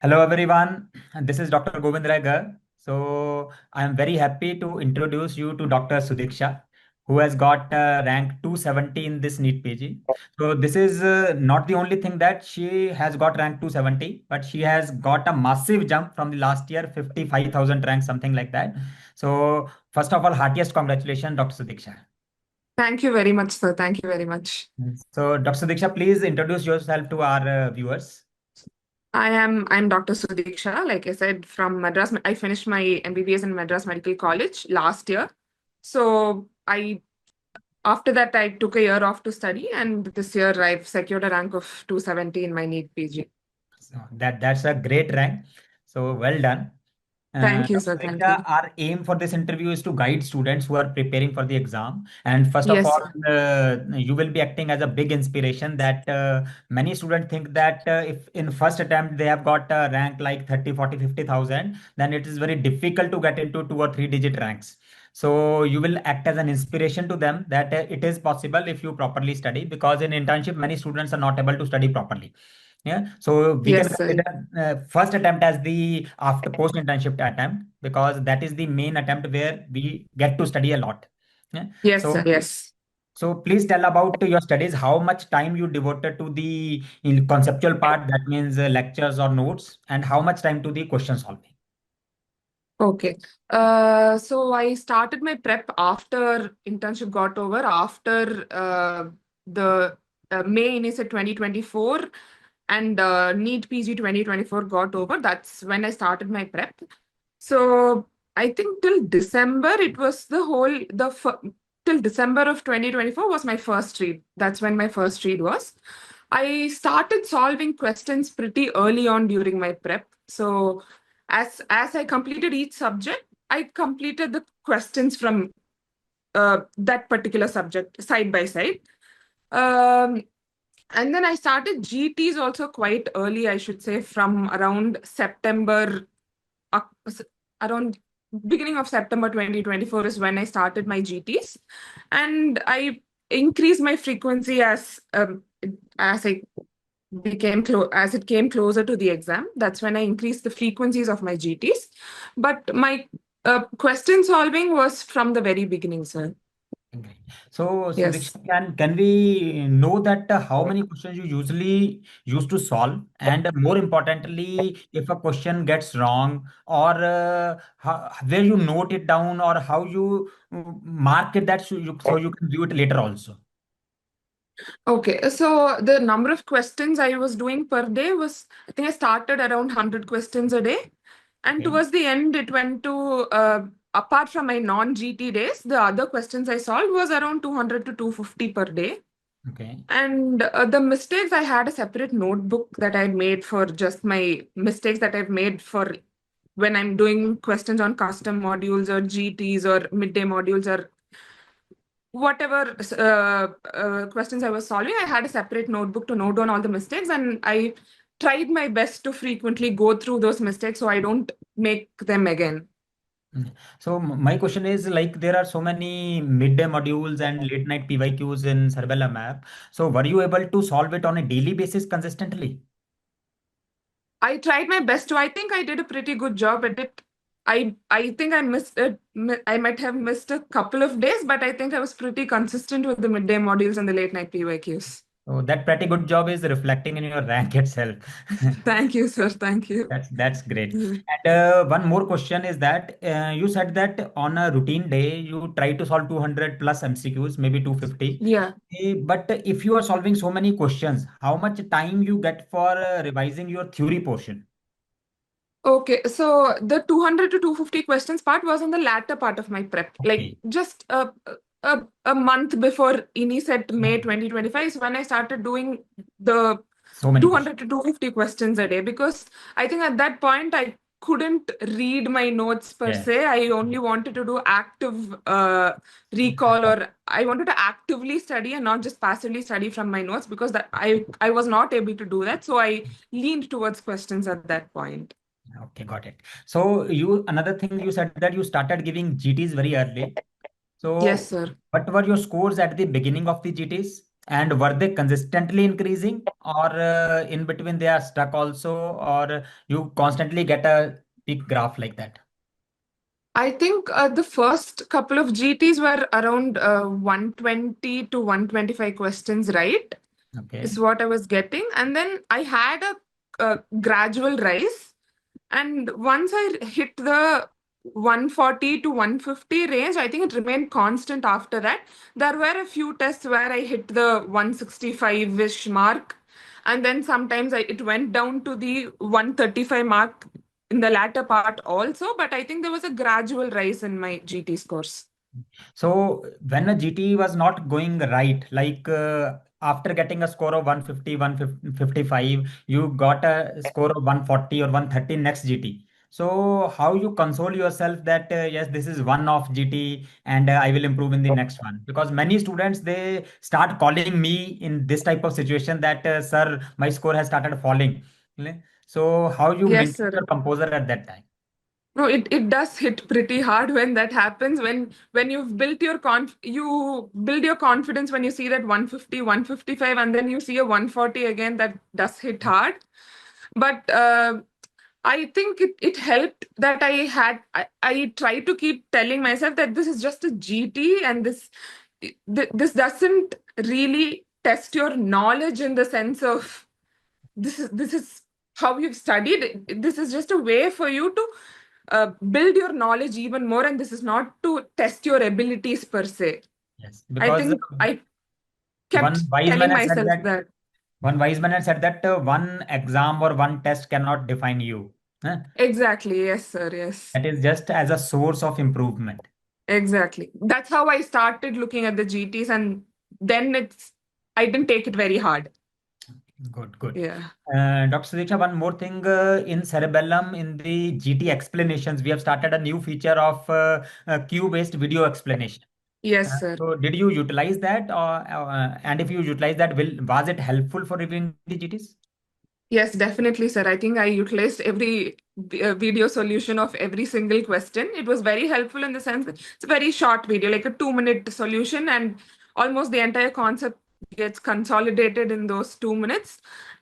Hello everyone, this is Dr. Gobind Rai Garg. So I am very happy to introduce you to Dr. Sudiksa, who has got rank 270 in this NEET PG. So this is not the only thing that she has got rank 270, but she has got a massive jump from the last year, 55,000 rank, something like that. So first of all, heartiest congratulations, Dr. Sudiksa. Thank you very much, sir. Thank you very much. So Dr. Sudiksa, please introduce yourself to our viewers. I'm Dr. Sudiksa. Like I said, from Madras. I finished my MBBS in Madras Medical College last year. So I after that I took a year off to study, and this year I've secured a rank of 270 in my NEET PG. So that's a great rank. So well done. Thank you, Dr. sir. Thank Sudiksa, you. our aim for this interview is to guide students who are preparing for the exam. And first of Yes, all, sir. you will be acting as a big inspiration that many students think that if in first attempt they have got a rank like 30, 40, 50,000, then it is very difficult to get into 2 or 3 digit ranks. So you will act as an inspiration to them that it is possible if you properly study, because in internship, many students are not able to study properly. Yeah, so we can Yes, sir. consider first attempt as the after post internship attempt, because that is the main attempt where we get to study a lot. Yeah. Yes, So sir. Yes. so please tell about your studies. How much time you devoted to the conceptual part, that means lectures or notes, and how much time to the question solving. Okay. So I started my prep after internship got over, after the May INI-CET 2024 and NEET PG 2024 got over. That's when I started my prep. So I think till December, it was till December of 2024 was my first read. That's when my first read was. I started solving questions pretty early on during my prep. So as I completed each subject, I completed the questions from that particular subject side by side. Um, and then I started GTs also quite early, I should say, from around September, uh, around beginning of September 2024 is when I started my GTs, and I increased my frequency as I as it came closer to the exam. That's when I increased the frequencies of my GTs. But my question solving was from the very beginning, sir. Great. So, Yes. Sudiksha, can we know that how many questions you usually used to solve, and more importantly, if a question gets wrong, or where you note it down, or how you mark it, that so you can do it later also. Okay, so the number of questions I was doing per day was, I think I started around 100 questions a day. And Okay. towards the end, it went to, apart from my non-GT days, the other questions I solved was around 200 to 250 per day. Okay. And the mistakes, I had a separate notebook that I made for just my mistakes that I've made for when I'm doing questions on custom modules or GTs or midday modules or whatever questions I was solving. I had a separate notebook to note down all the mistakes, and I tried my best to frequently go through those mistakes so I don't make them again. Mm. So my question is, like, there are so many midday modules and late night PYQs in Cerebellum app. So were you able to solve it on a daily basis consistently? I tried my best to. I think I did a pretty good job at it. I think I missed it. I might have missed a couple of days, but I think I was pretty consistent with the midday modules and the late night PYQs. So that pretty good job is reflecting in your rank itself. Thank you, sir. Thank you. That's great. Mm. And one more question is that you said that on a routine day you try to solve 200 plus MCQs, maybe 250. Yeah. But if you are solving so many questions, how much time you get for revising your theory portion? Okay, so the 200 to 250 questions part was on the latter part of my prep. Like Okay. just a month before INI-CET Yeah. May 2025 is when I started doing the So many questions. 200 to 250 questions a day, because I think at that point I couldn't read my notes per Yeah. se. I only wanted to do active recall, or I wanted to actively study and not just passively study from my notes, because that I was not able to do that. So I leaned towards questions at that point. Okay, got it. So you another thing you said that you started giving GTs very early. Yes, So sir. what were your scores at the beginning of the GTs? And were they consistently increasing, or in between they are stuck also, or you constantly get a peak graph like that? I think the first couple of GTs were around 120 to 125 questions, right? Okay. Is what I was getting. And then I had a gradual rise. And once I hit the 140 to 150 range, I think it remained constant after that. There were a few tests where I hit the 165-ish mark. And then sometimes it went down to the 135 mark in the latter part also. But I think there was a gradual rise in my GT scores. So when a GT was not going right, like after getting a score of 150, 155, you got a score of 140 or 130 next GT. So how you console yourself that yes, this is one off GT and I will improve in the next one? Because many students, they start calling me in this type of situation that sir, my score has started falling. So how you Yes, maintain sir. your composure at that time? No, it does hit pretty hard when that happens. When you've built your you build your confidence when you see that 150, 155, and then you see a 140 again, that does hit hard. But I think it helped that I try to keep telling myself that this is just a GT, and this doesn't really test your knowledge in the sense of this is how you've studied. This is just a way for you to build your knowledge even more, and this is not to test your abilities per se. Yes, I because think I kept one wise man telling has said myself that that. one exam or one test cannot define you. Huh? Exactly, yes, sir, yes. That is just as a source of improvement. Exactly. That's how I started looking at the GTs, and then I didn't take it very hard. Good, good. Yeah. Dr. Sudiksa, one more thing in Cerebellum, in the GT explanations, we have started a new feature of Q-based video explanation. Yes, sir. So, did you utilize that, and if you utilize that, was it helpful for reviewing the GTs? Yes, definitely, sir. I think I utilized every video solution of every single question. It was very helpful in the sense that it's a very short video, like a 2-minute solution, and almost the entire concept gets consolidated in those 2 minutes.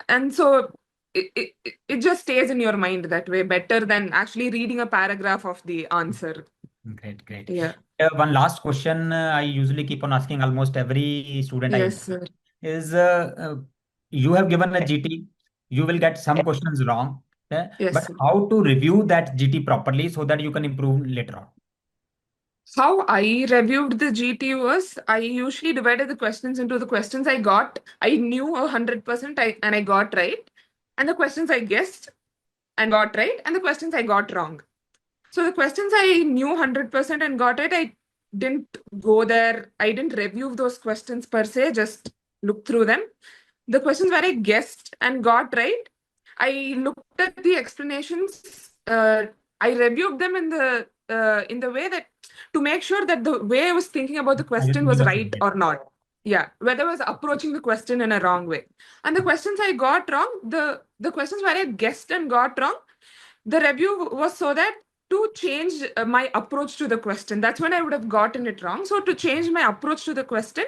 And so it just stays in your mind that way better than actually reading a paragraph of the answer. Great, great. Yeah. One last question I usually keep on asking almost every student I Yes, interview sir. is you have given a GT, you will get some questions wrong, Yes, but sir. how to review that GT properly so that you can improve later on? How I reviewed the GT was I usually divided the questions into the questions I knew 100% and I got right, and the questions I guessed and got right, and the questions I got wrong. So the questions I knew 100% and got right, I didn't go there. I didn't review those questions per se, just look through them. The questions where I guessed and got right, I looked at the explanations. I reviewed them in the way that to make sure that the way I was thinking about the Are you question thinking was of right it? or not. Yeah, whether I was approaching the question in a wrong way. And the questions I got wrong, the questions where I guessed and got wrong, the review was so that to change my approach to the question. That's when I would have gotten it wrong. So to change my approach to the question,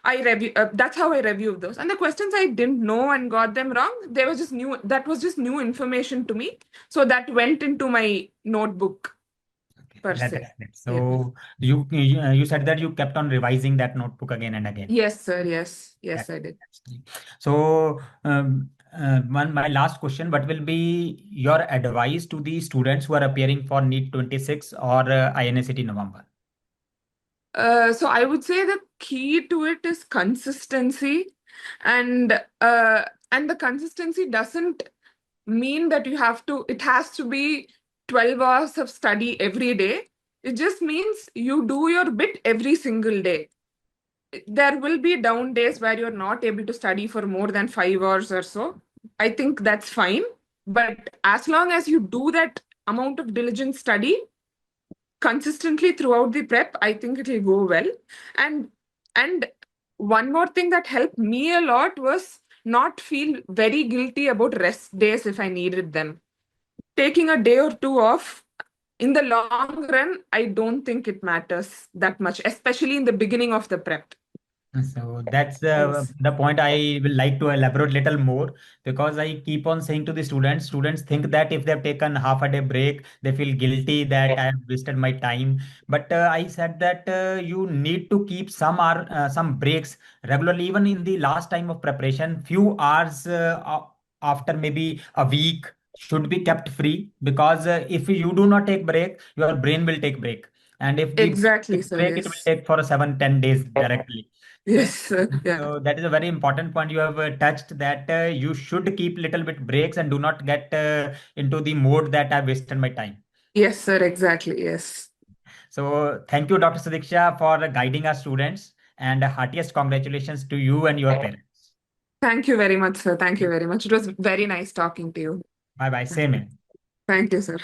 I review. That's how I reviewed those. And the questions I didn't know and got them wrong, they were just new. That was just new information to me. So that went into my notebook Okay, per se. that's great. Yeah. So you said that you kept on revising that notebook again and again. Yes, sir. Yes. That, Yes, I did. that's great. So my last question: what will be your advice to the students who are appearing for NEET 26 or INI-CET November? So I would say the key to it is consistency, and and the consistency doesn't mean that it has to be 12 hours of study every day. It just means you do your bit every single day. There will be down days where you're not able to study for more than 5 hours or so. I think that's fine. But as long as you do that amount of diligent study consistently throughout the prep, I think it'll go well. And and one more thing that helped me a lot was not feel very guilty about rest days if I needed them. Taking a day or two off in the long run, I don't think it matters that much, especially in the beginning of the prep. So that's Yes. the point I will like to elaborate little more, because I keep on saying to the students, students think that if they've taken half a day break, they feel guilty that I have wasted my time. But I said that you need to keep some breaks regularly, even in the last time of preparation. Few hours after maybe a week should be kept free, because if you do not take break, your brain will take break. And if the Exactly, takes sir. break, it will Yes. take for 7-10 days directly. Yes, sir. Yeah. So that is a very important point you have touched, that you should keep little bit breaks and do not get into the mode that I wasted my time. Yes, sir. Exactly. Yes. So thank you, Dr. Sadiksha, for guiding our students, and heartiest congratulations to you and your parents. Thank you very much, sir. Thank you very much. It was very nice talking to you. Bye bye. Same here. Thank you, sir.